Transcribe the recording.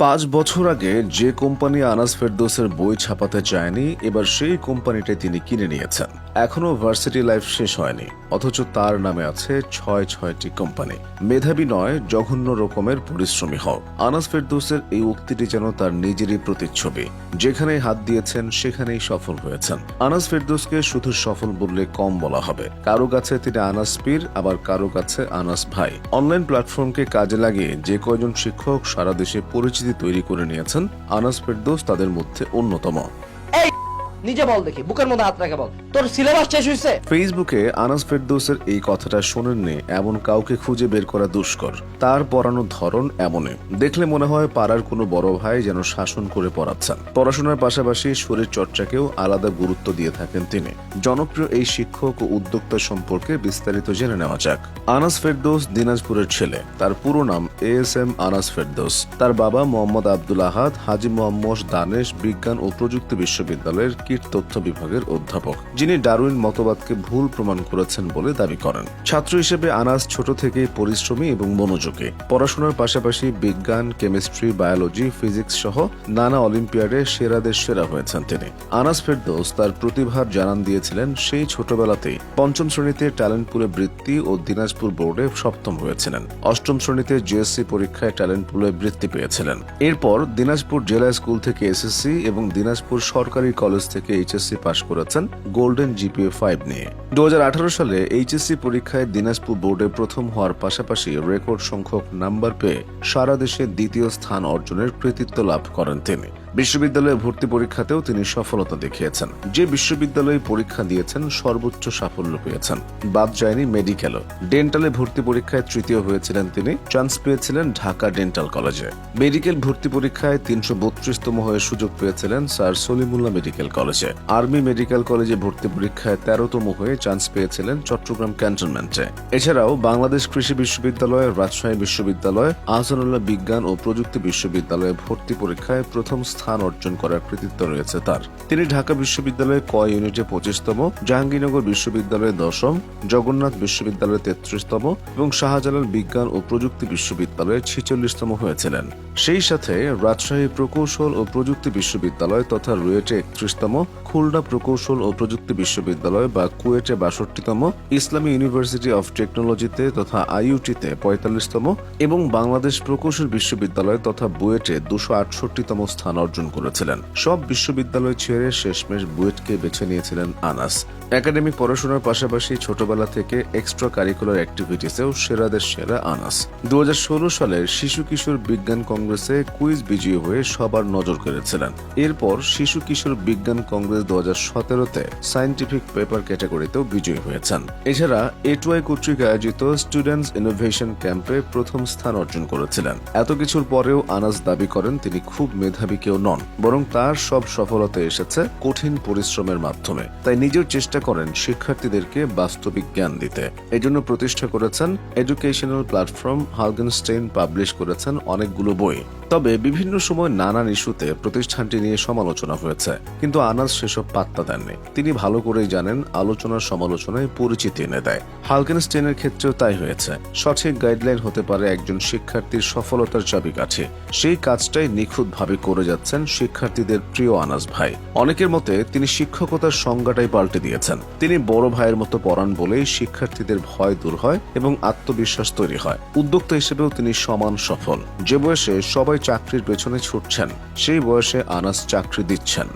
5 বছর আগে যে কোম্পানি আনাস ফেরদৌসের বই ছাপাতে চায়নি, এবার সেই কোম্পানিটাই তিনি কিনে নিয়েছেন। এখনো ভার্সিটি লাইফ শেষ হয়নি, অথচ তার নামে আছে ছয়টি কোম্পানি। মেধাবী নয়, জঘন্য রকমের পরিশ্রমী হও। আনাস ফেরদৌসের এই উক্তিটি যেন তার নিজেরই প্রতিচ্ছবি। যেখানেই হাত দিয়েছেন সেখানেই সফল হয়েছেন। আনাস ফেরদৌসকে শুধু সফল বললে কম বলা হবে। কারো কাছে তিনি আনাস পীর, আবার কারো কাছে আনাস ভাই। অনলাইন প্ল্যাটফর্মকে কাজে লাগিয়ে যে কয়জন শিক্ষক সারা দেশে পরিচিতি তৈরি করে নিয়েছেন, আনাস ফেরদৌস তাদের মধ্যে অন্যতম। নিজে বল দেখি, বুকের মধ্যে হাত রাখে বল, তোর সিলেবাস শেষ হয়েছে? ফেসবুকে আনাস ফেরদৌসের এই কথাটা শোনেননি এমন কাউকে খুঁজে বের করা দুষ্কর। তার পড়ানোর ধরন এমনই, দেখলে মনে হয় পাড়ার কোনো বড় ভাই যেন শাসন করে পড়াচ্ছেন। পড়াশোনার পাশাপাশি শরীর চর্চাকেও আলাদা গুরুত্ব দিয়ে থাকেন তিনি। জনপ্রিয় এই শিক্ষক ও উদ্যোক্তা সম্পর্কে বিস্তারিত জেনে নেওয়া যাক। আনাস ফেরদৌস দিনাজপুরের ছেলে। তার পুরো নাম ASM আনাস ফেরদৌস। তার বাবা মোহাম্মদ আব্দুল আহাদ হাজী মোহাম্মদ দানেশ বিজ্ঞান ও প্রযুক্তি বিশ্ববিদ্যালয়ের কীট তথ্য বিভাগের অধ্যাপক, যিনি ডারউইন মতবাদকে ভুল প্রমাণ করেছেন বলে দাবি করেন। ছাত্র হিসেবে আনাস ছোট থেকেই পরিশ্রমী এবং মনোযোগী। পড়াশোনার পাশাপাশি বিজ্ঞান, কেমিস্ট্রি, বায়োলজি, ফিজিক্স সহ নানা অলিম্পিয়াডে সেরাদের সেরা হয়েছেন তিনি। আনাস ফেরদৌস তার প্রতিভার জানান দিয়েছিলেন সেই ছোটবেলাতেই। 5ম শ্রেণীতে ট্যালেন্ট পুলে বৃত্তি ও দিনাজপুর বোর্ডে 7ম হয়েছিলেন। 8ম শ্রেণীতে JSC পরীক্ষায় ট্যালেন্ট পুলে বৃত্তি পেয়েছিলেন। এরপর দিনাজপুর জেলা স্কুল থেকে SSC এবং দিনাজপুর সরকারি কলেজ থেকে HSC পাশ করেছেন গোল্ডেন GPA 5 নিয়ে। 2018 সালে HSC পরীক্ষায় দিনাজপুর বোর্ডে প্রথম হওয়ার পাশাপাশি রেকর্ড সংখ্যক নাম্বার পেয়ে সারা দেশে 2য় স্থান অর্জনের কৃতিত্ব লাভ করেন তিনি। বিশ্ববিদ্যালয়ে ভর্তি পরীক্ষাতেও তিনি সফলতা দেখিয়েছেন। যে বিশ্ববিদ্যালয়ে পরীক্ষা দিয়েছেন সর্বোচ্চ সাফল্য পেয়েছেন। বাদ যায়নি মেডিকেলও। ডেন্টালে ভর্তি পরীক্ষায় 3য় হয়েছিলেন তিনি। চান্স পেয়েছিলেন ঢাকা ডেন্টাল কলেজে। মেডিকেল ভর্তি পরীক্ষায় 332তম হয়ে সুযোগ পেয়েছিলেন স্যার সলিমুল্লাহ মেডিকেল কলেজে। আর্মি মেডিকেল কলেজে ভর্তি পরীক্ষায় 13তম হয়ে চান্স পেয়েছিলেন চট্টগ্রাম ক্যান্টনমেন্টে। এছাড়াও বাংলাদেশ কৃষি বিশ্ববিদ্যালয়, রাজশাহী বিশ্ববিদ্যালয়, আহসানুল্লাহ বিজ্ঞান ও প্রযুক্তি বিশ্ববিদ্যালয়ে ভর্তি পরীক্ষায় প্রথম স্থান অর্জন করার কৃতিত্ব রয়েছে তার। তিনি ঢাকা বিশ্ববিদ্যালয়ে ক ইউনিটে 25তম, জাহাঙ্গীরনগর বিশ্ববিদ্যালয়ে 10ম, জগন্নাথ বিশ্ববিদ্যালয়ে 33তম এবং শাহজালাল বিজ্ঞান ও প্রযুক্তি বিশ্ববিদ্যালয়ে 46তম হয়েছিলেন। সেই সাথে রাজশাহী প্রকৌশল ও প্রযুক্তি বিশ্ববিদ্যালয় তথা রুয়েটে 31তম, খুলনা প্রকৌশল ও প্রযুক্তি বিশ্ববিদ্যালয় বা কুয়েটে 62তম, ইসলামী ইউনিভার্সিটি অফ টেকনোলজিতে তথা IUT-তে 45তম এবং বাংলাদেশ প্রকৌশল বিশ্ববিদ্যালয় তথা বুয়েটে 268তম স্থান অর্জন করেছিলেন। সব বিশ্ববিদ্যালয় ছেড়ে শেষমেশ বুয়েটকে বেছে নিয়েছিলেন আনাস। একাডেমিক পড়াশোনার পাশাপাশি ছোটবেলা থেকে এক্সট্রা কারিকুলার অ্যাক্টিভিটিসেও সেরাদের সেরা আনাস। 2016 সালের শিশু কিশোর বিজ্ঞান কংগ্রেসে কুইজ বিজয়ী হয়ে সবার নজর কেড়েছিলেন। এরপর শিশু কিশোর বিজ্ঞান কংগ্রেস 2017-তে সায়েন্টিফিক পেপার ক্যাটাগরিতেও বিজয়ী হয়েছেন। এছাড়া A2I কর্তৃক আয়োজিত স্টুডেন্টস ইনোভেশন ক্যাম্পে প্রথম স্থান অর্জন করেছিলেন। এত কিছুর পরেও আনাস দাবি করেন তিনি খুব মেধাবী কেউ নন, বরং তার সব সফলতা এসেছে কঠিন পরিশ্রমের মাধ্যমে। তাই নিজের চেষ্টা করেন শিক্ষার্থীদেরকে বাস্তবিক জ্ঞান দিতে। এজন্য প্রতিষ্ঠা করেছেন এডুকেশনাল প্ল্যাটফর্ম হালগেনস্টেইন, পাবলিশ করেছেন অনেকগুলো বই। তবে বিভিন্ন সময় নানান ইস্যুতে প্রতিষ্ঠানটি নিয়ে সমালোচনা হয়েছে, কিন্তু আনাস সেসব পাত্তা দেননি। তিনি ভালো করেই জানেন আলোচনার সমালোচনায় পরিচিতি এনে দেয়। হালগেনস্টেইনের ক্ষেত্রেও তাই হয়েছে। সঠিক গাইডলাইন হতে পারে একজন শিক্ষার্থীর সফলতার চাবিকাঠি। সেই কাজটাই নিখুঁতভাবে করে যাচ্ছেন শিক্ষার্থীদের প্রিয় আনাস ভাই। অনেকের মতে তিনি শিক্ষকতার সংজ্ঞাটাই পাল্টে দিয়েছেন। তিনি বড় ভাইয়ের মতো পড়ান বলেই শিক্ষার্থীদের ভয় দূর হয় এবং আত্মবিশ্বাস তৈরি হয়। উদ্যোক্তা হিসেবেও তিনি সমান সফল। যে বয়সে সবাই চাকরির পেছনে ছুটছেন, সেই বয়সে আনাস চাকরি দিচ্ছেন।